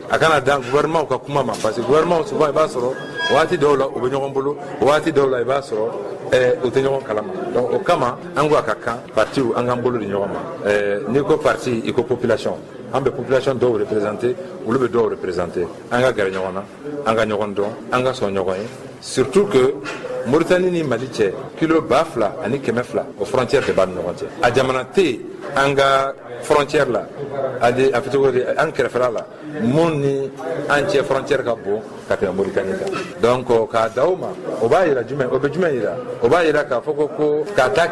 a kana dan gouvernement ka kuma ma parce que gouvernement souvent i b'a sɔrɔ waati dɔw la u bɛ ɲɔgɔn bolo waati dɔw la i b'a sɔrɔ u tɛ ɲɔgɔn kalama donc o kama an ko a ka kan partiw an k'an bolo di ɲɔgɔn ma n'i ko parti i ko population an bɛ population dɔw représenter olu bɛ dɔw représenter an ka gɛrɛ ɲɔgɔn na an ka ɲɔgɔn dɔn an ka sɔn ɲɔgɔn ye surtout que Mauritanie ni Mali cɛ kilo 2000 ani 200 o frontière de b'a ni ɲɔgɔn cɛ a jamana tɛ yen an ka frontière la a fɔ cogo di an kɛrɛfɛla la mun ni an cɛ frontière ka bon ka tɛmɛ Mauritanie kan donc k'a da o ma o b'a yira jumɛn o bɛ jumɛn yira o b'a yira k'a fɔ ko ka taa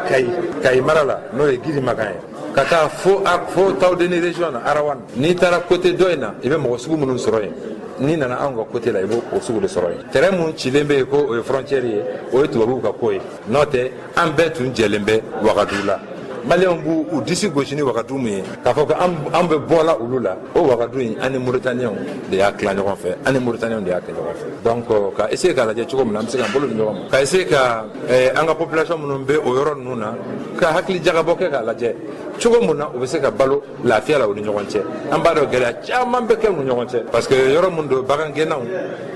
Kayi mara la n'o ye Giri Makan ye ka taa fo Tawdeni région na Arawan n'i taara côté dɔ in na i bɛ mɔgɔ sugu minnu sɔrɔ yen n'i nana anw ka côté la i b'o sugu de sɔrɔ yen terrain mun cilen bɛ yen ko o ye frontière ye o ye tubabuw ka ko ye n'o tɛ an bɛɛ tun jɛlen bɛ Wagadugu la maliyɛnw b'u u disi gosi ni wagadu min ye k'a fɔ ko an bɛ bɔla olu la o wagadu in an ni Mauritaniens de y'a tila ɲɔgɔn fɛ an ni Mauritaniens de y'a kɛ ɲɔgɔn fɛ donc ka essayer k'a lajɛ cogo min na an bɛ se k'an bolo di ɲɔgɔn ma ka essayer ka an ka population minnu bɛ o yɔrɔ ninnu na ka hakili jagabɔ kɛ k'a lajɛ cogo min na u bɛ se ka balo lafiya la u ni ɲɔgɔn cɛ an b'a dɔn gɛlɛya caman bɛ kɛ u ni ɲɔgɔn cɛ parce que yɔrɔ min don bagangɛnnaw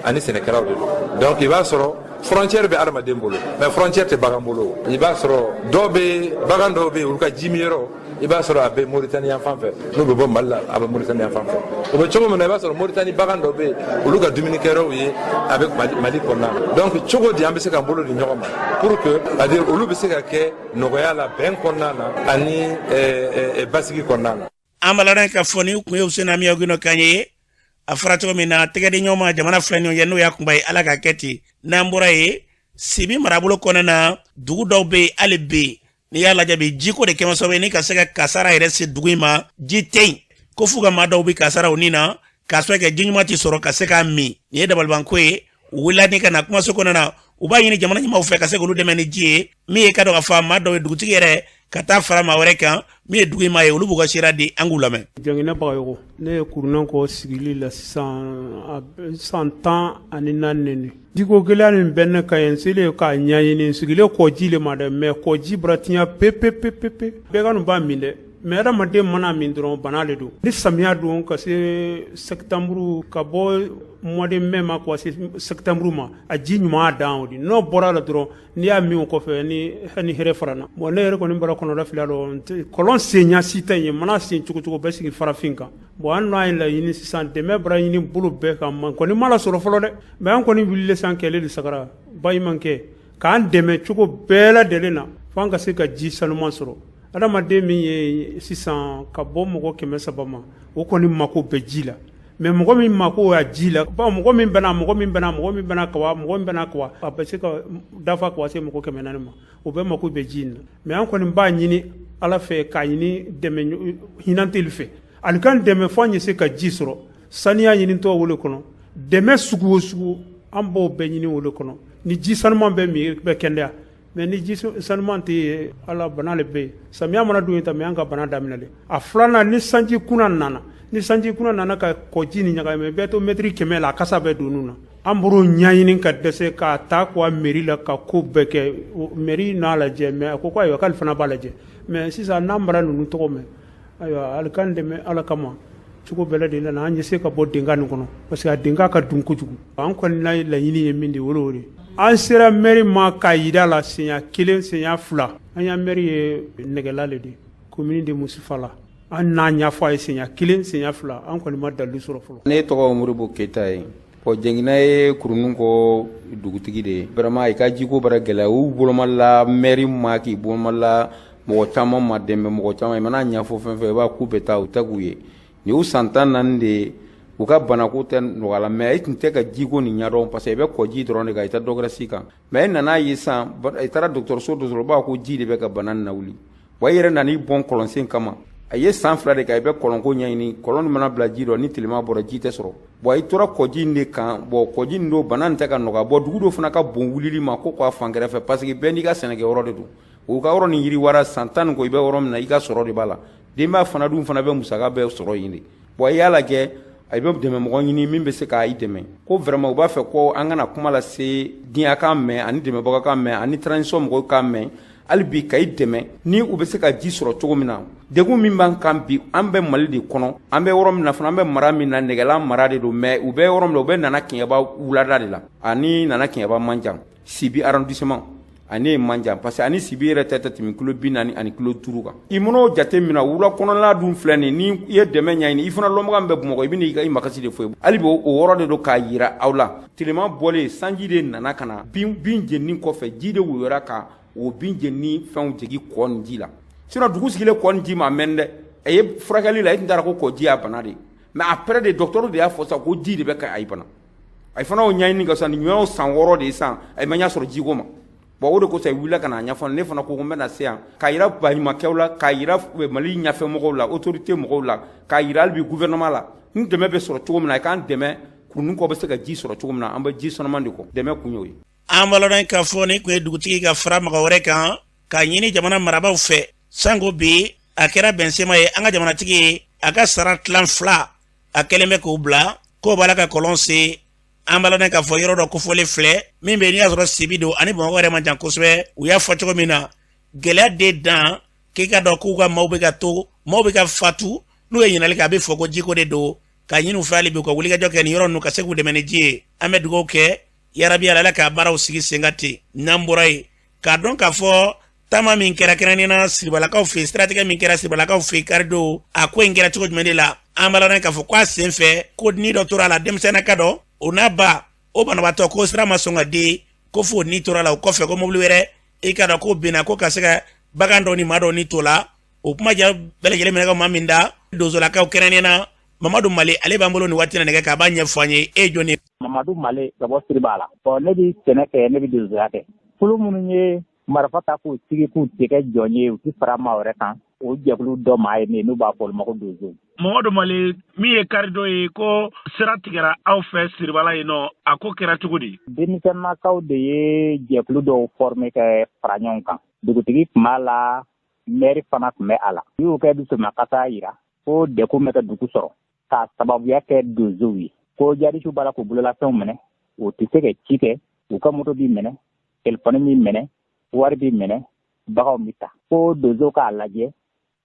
ani sɛnɛkɛlaw de don donc i b'a sɔrɔ frontière bɛ adamaden bolo mais frontière tɛ bagan bolo i b'a sɔrɔ dɔw bɛ bagan dɔw bɛ yen olu ka jimiyɔrɔ i b'a sɔrɔ a bɛ Mauritanie yan fan fɛ n'u bɛ bɔ Mali la a bɛ Mauritanie yan fan fɛ o bɛ cogo min na i b'a sɔrɔ Mauritanie bagan dɔw bɛ yen olu ka dumunikɛyɔrɔw ye a bɛ Mali kɔnɔna na donc cogo di an bɛ se ka bolo di ɲɔgɔn ma pour que c'est-à-dire olu bɛ se ka kɛ nɔgɔya la bɛn kɔnɔna na ani basigi kɔnɔna na. an balaran ka fɔ ni kun ye Useni Amiyɔgino kan ye a fɔra cogo min na tɛgɛdi ɲɔgɔn ma jamana fila ɲɔgɔn ye n'o y'a kunba ye ala ka kɛ ten n'an bɔra ye Sibi marabolo kɔnɔna na dugu dɔw bɛ yen hali bi n'i y'a lajɛ bi jiko de kɛmɛ sababu ye ni ka se ka kasara yɛrɛ se dugu in ma ji tɛ yen ko f'u ka maa dɔw bɛ kasara o nin na k'a sɔrɔ kɛ ji ɲuman tɛ sɔrɔ ka se k'a min nin ye dabalibanko ye u wulila ni ka na kumaso kɔnɔna na u b'a ɲini jamana ɲɛmaaw fɛ ka se k'olu dɛmɛ ni ji ye min ye ka dɔn ka fɔ maa dɔw ye dugutigi yɛrɛ ka taa fara maa wɛrɛ kan min ye dugu in maa ye olu b'u ka sira di an k'u lamɛn. Jangina Bagayogo ne ye kurunan kɔ sigili la sisan 14 jiko gɛlɛya nin bɛ ne ka yen selen k'a ɲɛɲini sigilen kɔji le ma dɛ mais kɔji baratiya pepepepepe bɛɛ ka nin b'a min dɛ mais adamaden mana min dɔrɔn bana de don ni samiya don ka se septembre ka bɔ mois de mai ma ka se septembre ma a ji ɲuman dan o di n'o bɔra la dɔrɔn n'i y'a min o kɔfɛ ni hɛrɛ farana bon ne yɛrɛ kɔni bara kɔnɔda fila dɔn kɔlɔn senya si tɛ yen mana sen cogo cogo bɛ sigi farafin kan bon an n'a ye laɲini sisan dɛmɛ bara ɲini bolo bɛɛ kan man kɔni ma la sɔrɔ fɔlɔ dɛ mais an kɔni wulile san kɛlɛ de sagara baɲumankɛ k'an dɛmɛ cogo bɛɛ lajɛlen na fo an ka se ka ji sanuman sɔrɔ adamaden min ye sisan ka bɔ mɔgɔ 300 ma o kɔni mako bɛ ji la mais mɔgɔ min mako ya ji la mɔgɔ min bɛna kawa a bɛ se ka dafa ka se mɔgɔ 400 ma o bɛ mako bɛ ji in na mais an kɔni b'a ɲini ala fɛ k'a ɲini dɛmɛ hinanteli fɛ ali kan dɛmɛ fo an ye se ka ji sɔrɔ saniya ɲinitɔ wolo kɔnɔ dɛmɛ sugu o sugu an b'o bɛɛ ɲini wolo kɔnɔ ni ji sanuman bɛ min bɛ kɛnɛya mais ni ji sanuman tɛ ala bana le bɛ yen samiya mana don yen ta mais an ka bana daminɛ a filanan ni sanji kuna nana ka kɔji ni ɲagami bɛɛ to mètre 100 la a kasa bɛ don nun na an b'o ɲɛɲini ka dɛsɛ k'a ta ko a mairie la ka ko bɛɛ kɛ mairie n'a lajɛ mais a ko ayiwa k'ale fana b'a lajɛ mais sisan n'an mara ninnu tɔgɔ mɛn ayiwa ali k'an dɛmɛ ala kama cogo bɛɛ lajɛlen na an ye se ka bɔ denka nin kɔnɔ parce que a denka ka dun kojugu an kɔni n'a laɲini ye min de o de an sera mairie ma k'a yira la siɲɛ 1 siɲɛ 2 an ya mairie ye nɛgɛla le de commune de Musifala an n'a ɲɛfɔ a ye siɲɛ 1 siɲɛ 2 an kɔni ma dalilu sɔrɔ fɔlɔ. Ne tɔgɔ Moribo Keyita ye Jɛngina ye kurunun kɔ dugutigi de ye vraiment i ka jiko bara gɛlɛya u bolomala mairie ma k'i bolomala mɔgɔ caman ma dɛmɛ mɔgɔ caman i mana ɲɛfɔ fɛn fɛn i b'a k'u bɛ taa u tɛ k'u ye nin y'u san 14 de ye u ka banako tɛ nɔgɔya la mais i tun tɛ ka jiko nin ɲɛdɔn parce que i bɛ kɔji dɔrɔn de kan i tɛ dɔ wɛrɛ si kan mais i nana ye sisan i taara dɔgɔtɔrɔso dɔ sɔrɔ u b'a ko ji de bɛ ka bana nin lawuli wa i yɛrɛ nan'i bɔn kɔlɔnsen kama a ye san 2 de kan i bɛ kɔlɔnko ɲɛɲini kɔlɔn mana bila ji dɔ ni tilema bɔra ji tɛ sɔrɔ bon i tora kɔji in de kan bon kɔji in don bana nin tɛ ka nɔgɔya bon dugu dɔ fana ka bon wulili ma ko k'a fan kɛrɛfɛ parce que bɛɛ n'i ka sɛnɛkɛyɔrɔ de don u ka yɔrɔ nin yiriwara san 10 ko i bɛ yɔrɔ min na i ka sɔrɔ de b'a la denbaya fana dun fana bɛ musaka bɛɛ sɔrɔ yen de bon i y'a lajɛ a bɛ dɛmɛ mɔgɔ ɲini min bɛ se k'a i dɛmɛ ko vraiment u b'a fɛ ko an kana kuma lase diɲɛ kan mɛn ani dɛmɛbaga kan mɛn ani transition mɔgɔw kan mɛn hali bi ka i dɛmɛ ni u bɛ se ka ji sɔrɔ cogo min na degun min b'an kan bi an bɛ Mali de kɔnɔ an bɛ yɔrɔ min na fana an bɛ mara min na nɛgɛla mara de don mais u bɛ yɔrɔ min na u bɛ Nana Kiɲɛba wulada de la ani Nana Kiɲɛba Manjan Sibi arrondissement ani Manjan parce que ani Sibi yɛrɛ tɛ tɛmɛ kilo 40 ani kilo 5 kan i mana jate min na wula kɔnɔna dun filɛ nin ni i ye dɛmɛ ɲɛɲini i fana lɔnbaga min bɛ Bamakɔ i bɛ n'i ka i makasi de fɔ hali bi o yɔrɔ de don k'a yira aw la tilema bɔlen sanji de nana ka na bin jenini kɔfɛ ji de woyora ka o bin jenini fɛnw jigi kɔ nin ji la sinon dugu sigilen kɔ nin ji ma mɛn dɛ a ye furakɛli la i tun taara ko kɔji y'a bana de mais après de docteur de y'a fɔ sa ko ji de bɛ ka a yi bana a ye fana o ɲɛɲini ka sa nin ɲɔgɔn san 6 de ye san a ye ma ɲɛ sɔrɔ jiko ma bon o de kosɔn i wulila ka na ɲɛfɔ ne fana ko n bɛna se yan k'a yira baɲumankɛw la k'a yira Mali ɲɛfɛmɔgɔw la autorité mɔgɔw la k'a yira hali bi gouvernement la ni dɛmɛ bɛ sɔrɔ cogo min na i k'an dɛmɛ kurunun kɔ bɛ se ka ji sɔrɔ cogo min na an bɛ ji sanuman de kɔ dɛmɛ kun y'o ye. an balola k'a fɔ ni kun ye dugutigi ka fara mɔgɔ wɛrɛ kan k'a ɲini jamana marabaw fɛ sango bi a kɛra bɛnsema ye an ka jamanatigi a ka sara tilan fila a kɛlen bɛ k'u bila ko b'a la ka kɔlɔn se an b'a la k'a fɔ yɔrɔ dɔ kofɔlen filɛ min bɛ n'i y'a sɔrɔ Sibi don ani Bamakɔ yɛrɛ man jan kosɛbɛ u y'a fɔ cogo min na gɛlɛya de dan k'i ka dɔn k'u ka maaw bɛ ka to maaw bɛ ka fatu n'u ye ɲininkali kɛ a bɛ fɔ ko jiko de don ka ɲini u fɛ hali bi u ka wulikajɔ kɛ nin yɔrɔ ninnu ka se k'u dɛmɛ ni ji ye an bɛ dugawu kɛ yarabi Ala k'a baaraw sigi sen kan ten n'an bɔra yen k'a dɔn k'a fɔ taama min kɛra kɛrɛnkɛrɛnnena Siribalakaw fɛ siratigɛ min kɛra Siribalakaw fɛ karido a ko in kɛra cogo jumɛn de la an b'a la k'a fɔ ko a sen fɛ ko ni dɔ tora la denmisɛnnin ka dɔ o n'a ba o banabaatɔ ko sira ma sɔn ka di ko fo ni tora la o kɔfɛ ko mobili wɛrɛ i ka dɔn ko binna ko ka se ka bagan dɔ ni maa dɔ ni to la o kuma ja bɛɛ lajɛlen minɛ ka maa min da donsolakaw kɛrɛnkɛrɛnnena Mamadu Male ale b'an bolo ni waati na nɛgɛ k'a b'a ɲɛfɔ an ye e jɔn ye Mamadu Male ka bɔ Siriba la ne bi sɛnɛ kɛ ne bi donsoya kɛ kulu minnu ye marifa ta k'u sigi k'u tigɛ jɔn ye u ti fara maa wɛrɛ kan o jɛkulu dɔ maa ye n'u b'a fɔ olu ma ko donso Mamadu Male min ye karido ye ko sira tigɛra aw fɛ Siribala yen nɔ a ko kɛra cogo di denmisɛnninakaw de ye jɛkulu dɔw former kɛ fara ɲɔgɔn kan dugutigi tun b'a la maire fana tun bɛ a la u y'o kɛ dusumakasa yira ko dekun bɛ kɛ dugu sɔrɔ k'a sababuya kɛ donsow ye ko jadisiw b'a la k'u bololafɛnw minɛ o tɛ se ka ci kɛ u ka moto b'i minɛ telefɔni b'i minɛ wari b'i minɛ baganw bɛ ta ko donsow k'a lajɛ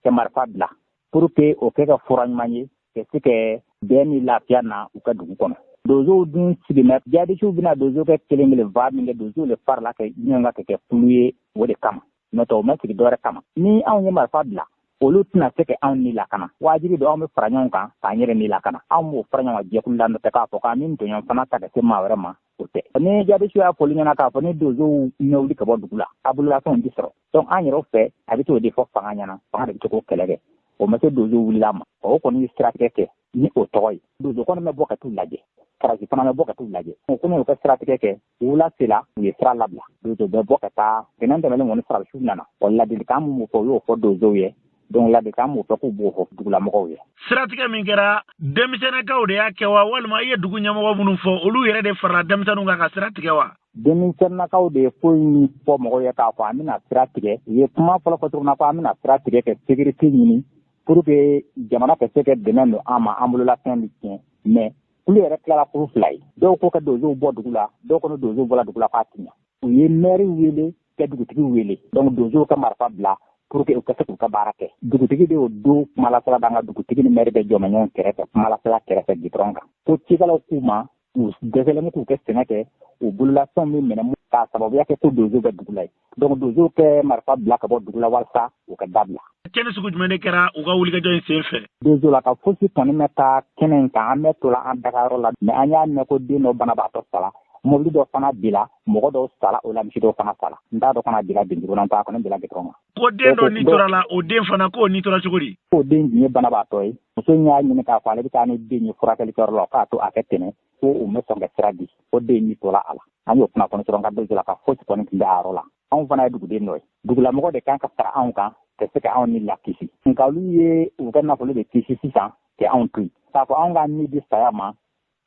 ka marifa bila pour que o kɛ ka fura ɲuman ye ka se ka bɛn ni lafiya na u ka dugu kɔnɔ donsow dun sigimɛ jadisiw bɛna donsow kɛ kelen kelen va min kɛ donsow le farila ka ɲɔgɔn ka kɛ kulu ye o de kama n'o tɛ o ma sigi dɔwɛrɛ kama ni anw ye marifa bila olu tɛna se ka anw ni lakana wajibi don anw bɛ fara ɲɔgɔn kan k'an yɛrɛ ni lakana anw b'o fara ɲɔgɔn kan jɛkulu la n'o tɛ k'a fɔ k'an ni tɔɲɔgɔn fana ta ka se maa wɛrɛ ma o tɛ ni jadisiw y'a fɔli ɲɛna k'a fɔ ni donsow ɲɛwuli ka bɔ dugu la a bololafɛnw tɛ sɔrɔ donc an yɛrɛw fɛ a bɛ t'o de fɔ fanga ɲɛna fanga de bɛ se k'o kɛlɛ kɛ o ma se donsow wulila ma o kɔni ye siratigɛ kɛ ni o tɔgɔ ye donso kɔni bɛ bɔ ka t'u lajɛ farasi fana bɛ bɔ ka t'u lajɛ o kɔni y'o kɛ siratigɛ kɛ wula sela u ye sira labila donso bɛ bɔ ka taa tɛnɛn tɛmɛnen kɔni farasiw nana wa ladilikan min b'o fɔ o y'o fɔ donsow ye donc ladilikan m'o fɛ k'u b'o fɔ dugulamɔgɔw ye siratigɛ min kɛra denmisɛnnakaw de y'a kɛ wa walima i ye dugu ɲɛmɔgɔ minnu fɔ olu yɛrɛ de farala denmisɛnninw kan ka sira tigɛ wa denmisɛnnakaw de ye foyi min fɔ mɔgɔw ye k'a fɔ an bɛna sira tigɛ u ye kuma fɔlɔ fɔ cogo min na ko an bɛna sira tigɛ ka sécurité ɲini pour que jamana ka se ka dɛmɛ don an ma an bololafɛn bɛ tiɲɛ mais olu yɛrɛ tilala kuru fila ye dɔw ko ka donsow bɔ dugu la dɔw kɔni donsow bɔra dugu la k'a ti ɲɛ u ye maire wele ka dugutigi wele donc donsow ka marifa bila pour que u ka se k'u ka baara kɛ dugutigi de y'o don kumalasala d'an ka dugutigi ni maire bɛ jɔmɛ ɲɔgɔn kɛrɛfɛ kumalasala kɛrɛfɛ gitɔrɔn kan ko cikɛlaw k'u ma u dɛsɛlen k'u kɛ sɛnɛ kɛ u bololafɛnw bɛ minɛ k'a sababuya kɛ ko donsow bɛ dugu la ye donc donsow kɛ marifa bila ka bɔ dugu la walasa u ka dabila kɛnɛ sugu jumɛn de kɛra u ka wulikajɔ in sen fɛ donsow la ka fosi kɔni bɛ taa kɛnɛ in kan an bɛ to la an dagayɔrɔ la mais an y'a mɛn ko den dɔ banabaatɔ sala mobili dɔ fana bila mɔgɔ dɔw sala o la misi dɔw fana sala n t'a dɔn fana bila binjugu la n t'a kɔni bila gitɔrɔn kan ko den dɔ ni tora la o den fana k'o ni tora cogo di k'o den tun ye banabaatɔ ye muso in y'a ɲini k'a fɔ ale bɛ taa ni den ye furakɛlikɛyɔrɔ la k'a to a kɛ tɛmɛ ko u ma sɔn ka sira di ko den ni tola a la an y'o kunnafoni sɔrɔ n ka donso la ka fosi kɔni tun bɛ a yɔrɔ la anw fana ye duguden dɔ ye dugulamɔgɔ de kan ka fara anw kan ka se ka anw ni lakisi nka olu ye u ka nafolo de kisi sisan ka anw to yen k'a fɔ anw ka ni di saya ma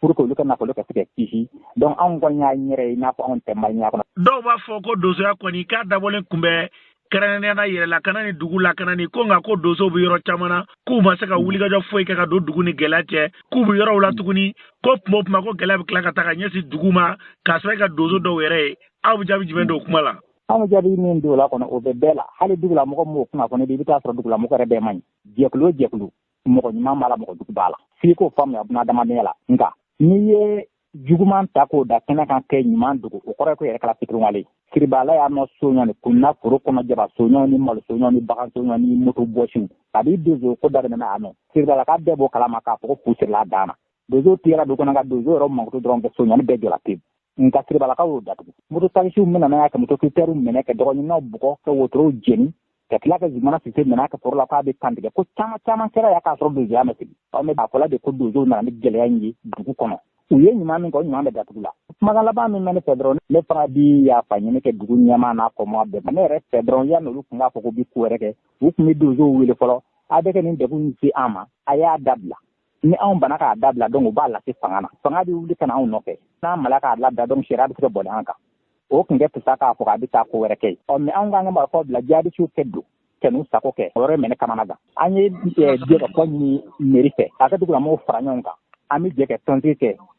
pour que olu ka nafolo ka se ka kisi donc anw kɔni y'a yɛrɛ ye i n'a fɔ anw tɛ maliɲa kɔnɔ dɔw b'a fɔ ko donsoya kɔni k'a dabɔlen tun bɛ kɛrɛnkɛrɛnnenya yɛrɛlakana ni dugu lakana ni ko nka ko donsow bɛ yɔrɔ caman na k'u ma se ka wulikajɔ foyi kɛ ka don dugu ni gɛlɛya cɛ k'u bɛ yɔrɔw la tuguni ko tuma o tuma ko gɛlɛya bɛ tila ka taa ka ɲɛsin dugu ma k'a sɔrɔ ka donso dɔw yɛrɛ ye aw bɛ jaabi jumɛn don o kuma la anw jaabi min don o la kɔnɔ o bɛ bɛɛ la hali dugulamɔgɔ m'o kunnafoni di i bɛ taa sɔrɔ dugulamɔgɔ yɛrɛ bɛɛ man ɲi jɛkulu o jɛkulu mɔgɔ ɲuman b'a la mɔgɔ jugu b'a la f'i k'o faamuya bunadamadenya la nka n'i ye juguman ta k'o da kɛnɛ kan kɛ ɲuman dogo o kɔrɔ ye ko yɛrɛ kɛra fitiriwale Siribala y'a nɔ soɲɔ ni kunna foro kɔnɔ jaba soɲɔ ni malo soɲɔ ni bagan soɲɔ ni moto bɔsiw a b'i donso ko daminɛna a nɔ Siribala ka bɛɛ b'o kalama k'a fɔ ko fu sirila a dan na donso tigɛra du kɔnɔ ka donso yɛrɛ mankutu dɔrɔn kɛ soɲɔ ni bɛɛ jɔla pewu nka Siribalakaw y'o datugu moto takisiw minɛ n'a y'a kɛ moto critères minɛ ka dɔgɔɲinaw bugɔ ka wotorow jeni ka tila ka Zumana Sise minɛ a ka foro la k'a bɛ kan tigɛ ko caman caman kɛra ya k'a sɔrɔ donsoya ma sigi aw mɛ a fɔla de ko donsow nana ni gɛlɛya in ye dugu kɔnɔ u ye ɲuman min kɛ o ɲuman bɛ datugu la kumakan laban min bɛ ne fɛ dɔrɔn ne fana bi yafa ɲini kɛ dugu ɲɛmaa n'a kɔmɔ bɛɛ ne yɛrɛ fɛ dɔrɔn yanni olu tun k'a fɔ ko bi ko wɛrɛ kɛ u tun bɛ donsow wele fɔlɔ a bɛ kɛ nin degun se an ma a y'a dabila ni anw bana k'a dabila donc u b'a lase fanga na fanga bɛ wuli ka na anw nɔfɛ n'an mala k'a labila donc sariya bɛ se ka bɔnɛ an kan o tun kɛ pisa k'a fɔ k'a bɛ taa ko wɛrɛ kɛ mais anw k'an ka marifaw bila jadisiw kɛ don kenu sako kɛ o yɔrɔ mɛnɛ kamana gan an ye jɛ ka fɔ ɲini mairie fɛ a ka dugu la mɔgɔw fara ɲɔgɔn kan an bɛ jɛ ka tɔnsigi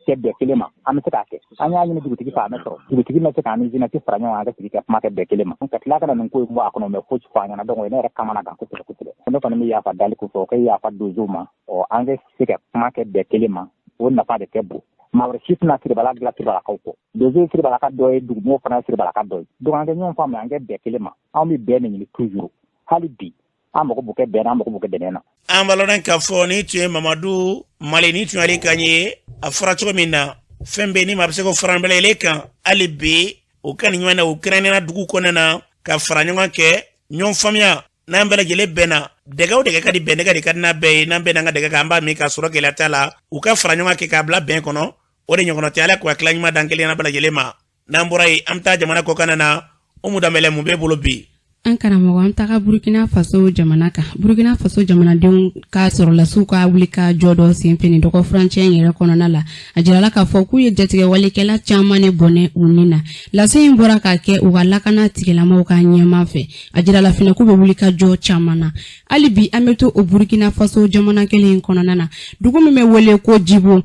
kɛ bɛɛ kelen ma an bɛ se k'a kɛ an y'a ɲini dugutigi fɛ a bɛ sɔrɔ dugutigi ma se k'an ni jinɛti fara ɲɔgɔn kan an ka sigi ka kuma kɛ bɛɛ kelen ma ka tila kana nin ko in bɔ a kɔnɔ mɛ foyi fɔ a ɲɛna donc ne yɛrɛ kamana gan kosɛbɛ kosɛbɛ ne kɔni bɛ yafa dali ko fɔ o ka yafa donzow ma an ka se ka kuma kɛ bɛɛ kelen ma o nafa de tɛ bon maa wɛrɛ si tɛna siribalaka dilan siribalakaw kɔ donso ye siribalaka dɔ ye dugumɔgɔw fana ye siribalaka dɔ ye donc an kɛ ɲɔgɔn faamuya an kɛ bɛɛ kelen ma anw bɛ bɛɛ de ɲini toujours hali bi an mago b'u kɛ bɛn na an mago b'u kɛ dɛmɛ na an balɔrɔ k'a fɔ ni tun ye Mamadu Male ni tun y'ale kan ye a fɔra cogo min na fɛn bɛ ni maa bɛ se k'o fara bɛlɛ kan hali bi o ka nin ɲɔgɔn na o kɛrɛnkɛrɛnnenya dugu kɔnɔna na ka fara ɲɔgɔn kɛ ɲɔgɔn faamuya n'an bɛɛ lajɛlen bɛnna dɛgɛ o dɛgɛ ka di bɛn dɛgɛ de ka di n'a bɛɛ ye n'an bɛɛ n'an ka dɛgɛ kan an b'a min k'a sɔrɔ gɛlɛya t'a la u ka fara ɲɔgɔn kɛ k'a bila bɛn kɔnɔ o de ɲɔgɔnna tɛ ala k'u hakilila ɲuman dan kelen na bɛɛ lajɛlen ma n'an bɔra yen an bɛ taa jamana kɔkan na o mu danbɛlɛ mun b'e bolo bi an karamɔgɔ an taga Burkina Faso jamana kan Burkina Faso jamanadenw ka sɔrɔlasiw ka wuli ka jɔ dɔ senfɛ nin dɔgɔ furancɛ yɛrɛ kɔnɔna la a jirala k'a fɔ k'u ye jatigɛ walikɛla caman ne bɔnɛ u ni na lase in bɔra k'a kɛ u ka lakana tigilamɔgɔw ka ɲɛma fɛ a jirala fana k'u bɛ wuli ka jɔ caman na hali bi an bɛ to o Burkina Faso jamana kelen kɔnɔna na dugu min bɛ wele ko Djibo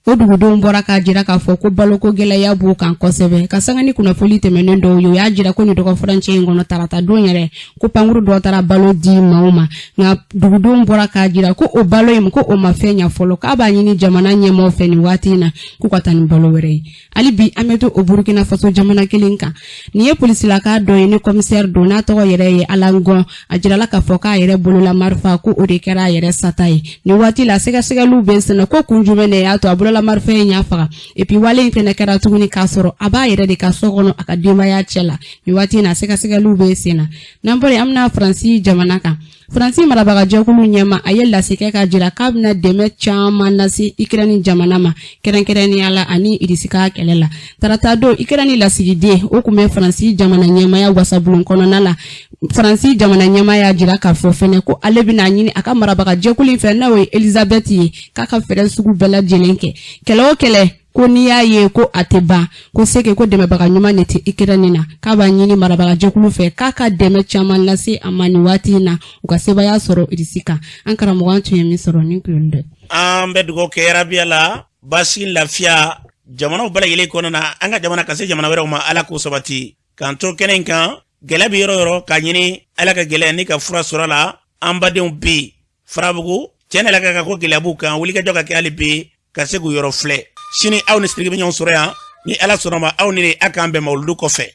o dugudenw bɔra k'a jira k'a fɔ ko baloko gɛlɛya b'u kan kosɛbɛ ka sanga ni kunnafoni tɛmɛnen dɔw ye o y'a jira ko ni dɔgɔ furancɛ in kɔnɔ tarata don yɛrɛ ko pankuru dɔ taara balo di maaw ma nka dugudenw bɔra k'a jira ko o balo in ko o ma fɛn ɲa fɔlɔ k'a b'a ɲini jamana ɲɛmɔgɔw fɛ nin waati in na k'u ka taa ni balo wɛrɛ ye hali bi an bɛ to o Burkina Faso jamana kelen kan nin ye polisilaka dɔ ye ni commissaire don n'a tɔgɔ yɛrɛ ye Alangɔn a jirala k'a fɔ k'a yɛrɛ bolola marifa ko o de kɛra a yɛrɛ sata ye nin waati la sɛgɛsɛgɛliw bɛ sen na ko kun jumɛn de y'a to a bolola marifa in y'a faga et puis wale in fɛnɛ kɛra tuguni k'a sɔrɔ a b'a yɛrɛ de ka so kɔnɔ a ka denbaya cɛ la nin waati in na sɛgɛsɛgɛliw bɛ sen na n'an bɔra an bɛna Faransi jamana kan Faransi marabagajɛkulu ɲɛma a ye lasikɛ ka jira k'a bɛna dɛmɛ caman lase Ukraine jamana ma kɛrɛnkɛrɛnnenya la ani Irisika kɛlɛ la tarata don Ukraine lasigiden o tun bɛ Faransi jamana ɲɛmaya wasabulon kɔnɔna la Faransi jamana ɲɛmaya jira k'a fɔ fɛnɛ ko ale bɛna ɲini a ka marabagajɛkulu in fɛ n'o ye Elisabeth ye k'a ka fɛɛrɛ sugu bɛɛ lajɛlen kɛ kɛlɛ o kɛlɛ ko n'i y'a ye ko a tɛ ban ko seke ko dɛmɛbaga ɲuman de tɛ Ukraine na k'a b'a ɲini marabagajɛkulu fɛ k'a ka dɛmɛ caman lase a ma nin waati in na u ka sebaya sɔrɔ Irisika an karamɔgɔ an tun ye min sɔrɔ nin kun dɛ an bɛ dugawu kɛ Arabiya la basi lafiya jamanaw bɛɛ lajɛlen kɔnɔna na an ka jamana ka se jamana wɛrɛw ma ala k'o sabati k'an to kɛnɛ in kan gɛlɛya bɛ yɔrɔ o yɔrɔ k'a ɲini ala ka gɛlɛya ni ka fura sɔrɔ a la an badenw bɛ Farabugu tiɲɛ na ala ka ko gɛlɛya b'u kan wulikajɔ ka kɛ hali bi ka se k'u yɔrɔ filɛ sini aw ni sirigi bɛ ɲɔgɔn sɔrɔ yan ni ala sɔnna ma aw ni a k'an bɛn mawuludu kɔfɛ